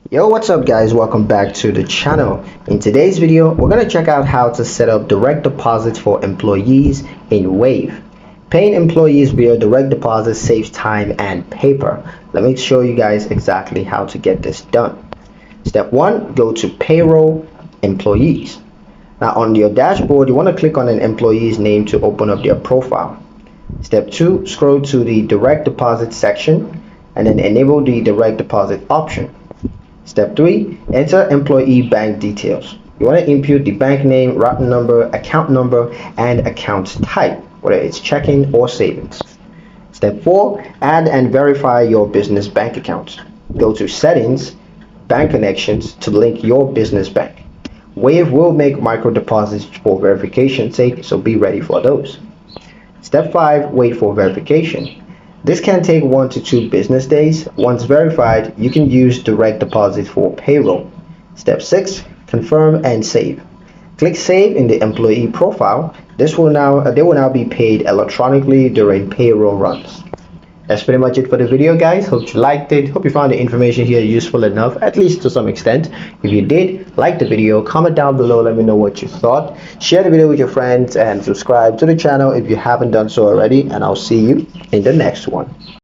Yo, what's up guys? Welcome back to the channel. In today's video, we're going to check out how to set up direct deposits for employees in Wave. Paying employees via direct deposit saves time and paper. Let me show you guys exactly how to get this done. Step 1, go to payroll employees. Now on your dashboard, you want to click on an employee's name to open up their profile. Step 2, scroll to the direct deposit section and then enable the direct deposit option. Step 3, enter employee bank details. You want to input the bank name, routing number, account number, and account type, whether it's checking or savings. Step 4, add and verify your business bank account. Go to settings, bank connections to link your business bank. Wave will make micro deposits for verification's sake, so be ready for those. Step 5, wait for verification. This can take 1 to 2 business days. Once verified, you can use direct deposit for payroll. Step 6, confirm and save. Click save in the employee profile. They will now be paid electronically during payroll runs. That's pretty much it for the video, guys. Hope you liked it. Hope you found the information here useful enough, at least to some extent. If you did, like the video, comment down below, let me know what you thought. Share the video with your friends and subscribe to the channel if you haven't done so already, and I'll see you in the next one.